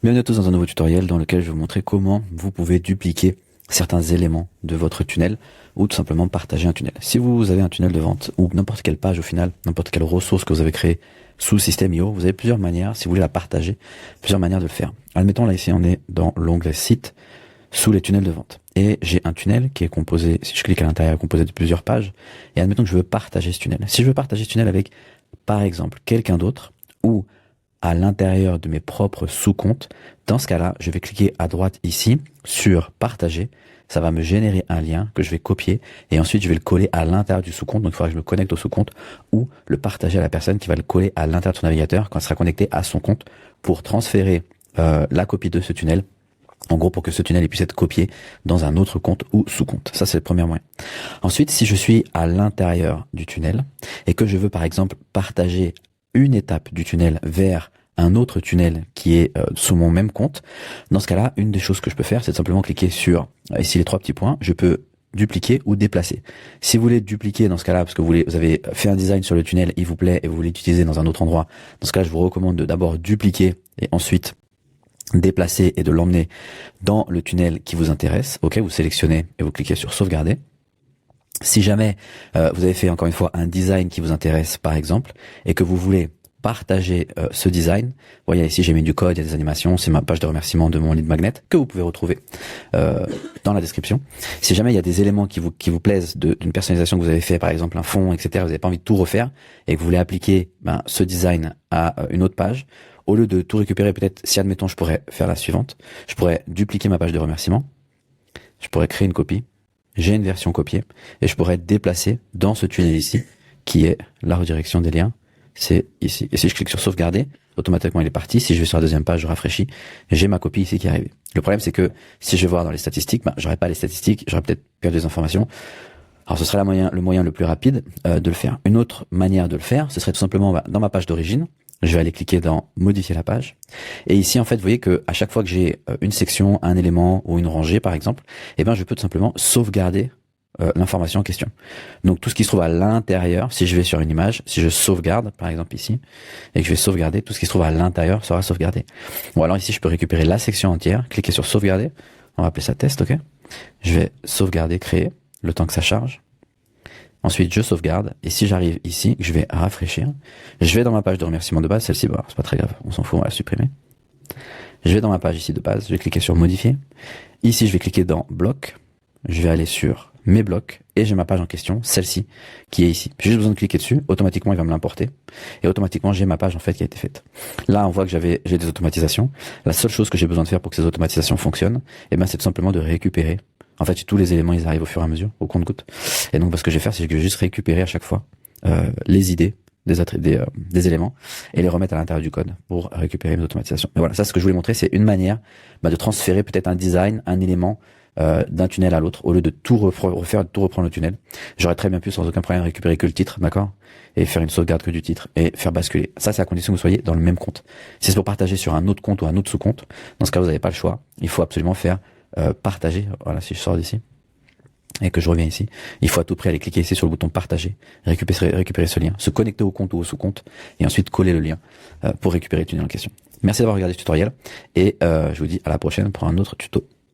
Bienvenue à tous dans un nouveau tutoriel dans lequel je vais vous montrer comment vous pouvez dupliquer certains éléments de votre tunnel ou tout simplement partager un tunnel. Si vous avez un tunnel de vente ou n'importe quelle page au final, n'importe quelle ressource que vous avez créée sous System.io, vous avez plusieurs manières, si vous voulez la partager, plusieurs manières de le faire. Admettons là ici on est dans l'onglet site sous les tunnels de vente. Et j'ai un tunnel qui est composé, si je clique à l'intérieur, composé de plusieurs pages. Et admettons que je veux partager ce tunnel. Si je veux partager ce tunnel avec, par exemple, quelqu'un d'autre ou à l'intérieur de mes propres sous-comptes, dans ce cas-là, je vais cliquer à droite ici sur partager. Ça va me générer un lien que je vais copier et ensuite je vais le coller à l'intérieur du sous-compte. Donc il faudra que je me connecte au sous-compte ou le partager à la personne qui va le coller à l'intérieur de son navigateur quand elle sera connectée à son compte pour transférer la copie de ce tunnel. En gros, pour que ce tunnel puisse être copié dans un autre compte ou sous-compte. Ça, c'est le premier moyen. Ensuite, si je suis à l'intérieur du tunnel et que je veux, par exemple, partager une étape du tunnel vers un autre tunnel qui est sous mon même compte, dans ce cas-là, une des choses que je peux faire, c'est simplement cliquer sur ici les trois petits points. Je peux dupliquer ou déplacer. Si vous voulez dupliquer dans ce cas-là, parce que vous avez fait un design sur le tunnel, il vous plaît et vous voulez l'utiliser dans un autre endroit, dans ce cas, je vous recommande de d'abord dupliquer et ensuite déplacer et de l'emmener dans le tunnel qui vous intéresse. Ok, vous sélectionnez et vous cliquez sur sauvegarder. Si jamais vous avez fait encore une fois un design qui vous intéresse par exemple et que vous voulez partager ce design, vous voyez ici j'ai mis du code, il y a des animations, c'est ma page de remerciement de mon lead magnet que vous pouvez retrouver dans la description. Si jamais il y a des éléments qui vous plaisent d'une personnalisation que vous avez fait, par exemple un fond, etc., vous n'avez pas envie de tout refaire et que vous voulez appliquer ce design à une autre page, au lieu de tout récupérer, peut-être, si admettons, je pourrais faire la suivante, je pourrais dupliquer ma page de remerciement, je pourrais créer une copie, j'ai une version copiée, et je pourrais déplacer dans ce tunnel ici, qui est la redirection des liens, c'est ici. Et si je clique sur sauvegarder, automatiquement il est parti. Si je vais sur la deuxième page, je rafraîchis, j'ai ma copie ici qui est arrivée. Le problème, c'est que si je vais voir dans les statistiques, j'aurais pas les statistiques, j'aurais peut-être perdu des informations. Alors ce serait le moyen le plus rapide de le faire. Une autre manière de le faire, ce serait tout simplement dans ma page d'origine, je vais aller cliquer dans modifier la page. Et ici, en fait, vous voyez que à chaque fois que j'ai une section, un élément ou une rangée, par exemple, eh ben, je peux tout simplement sauvegarder l'information en question. Donc, tout ce qui se trouve à l'intérieur, si je vais sur une image, si je sauvegarde, par exemple ici, et que je vais sauvegarder, tout ce qui se trouve à l'intérieur sera sauvegardé. Bon, alors ici, je peux récupérer la section entière, cliquer sur sauvegarder. On va appeler ça test, ok? Je vais sauvegarder, créer, le temps que ça charge. Ensuite, je sauvegarde. Et si j'arrive ici, je vais rafraîchir. Je vais dans ma page de remerciement de base. Celle-ci, bon, c'est pas très grave. On s'en fout, on va la supprimer. Je vais dans ma page ici de base. Je vais cliquer sur modifier. Ici, je vais cliquer dans bloc. Je vais aller sur mes blocs. Et j'ai ma page en question, celle-ci, qui est ici. J'ai juste besoin de cliquer dessus. Automatiquement, il va me l'importer. Et automatiquement, j'ai ma page, en fait, qui a été faite. Là, on voit que j'ai des automatisations. La seule chose que j'ai besoin de faire pour que ces automatisations fonctionnent, eh ben, c'est tout simplement de récupérer. En fait, tous les éléments, ils arrivent au fur et à mesure, au compte-gouttes. Et donc, ce que je vais faire, c'est que je vais juste récupérer à chaque fois les idées des éléments et les remettre à l'intérieur du code pour récupérer mes automatisations. Et voilà, ça, ce que je voulais montrer, c'est une manière de transférer peut-être un design, un élément d'un tunnel à l'autre, au lieu de tout refaire, de tout reprendre le tunnel. J'aurais très bien pu, sans aucun problème, récupérer que le titre, d'accord, et faire une sauvegarde que du titre et faire basculer. Ça, c'est à condition que vous soyez dans le même compte. Si c'est pour partager sur un autre compte ou un autre sous-compte, dans ce cas, vous n'avez pas le choix. Il faut absolument faire partager. Voilà, si je sors d'ici et que je reviens ici, il faut à tout prix aller cliquer ici sur le bouton partager, récupérer ce lien, se connecter au compte ou au sous-compte et ensuite coller le lien pour récupérer le tunnel en question. Merci d'avoir regardé ce tutoriel et je vous dis à la prochaine pour un autre tuto.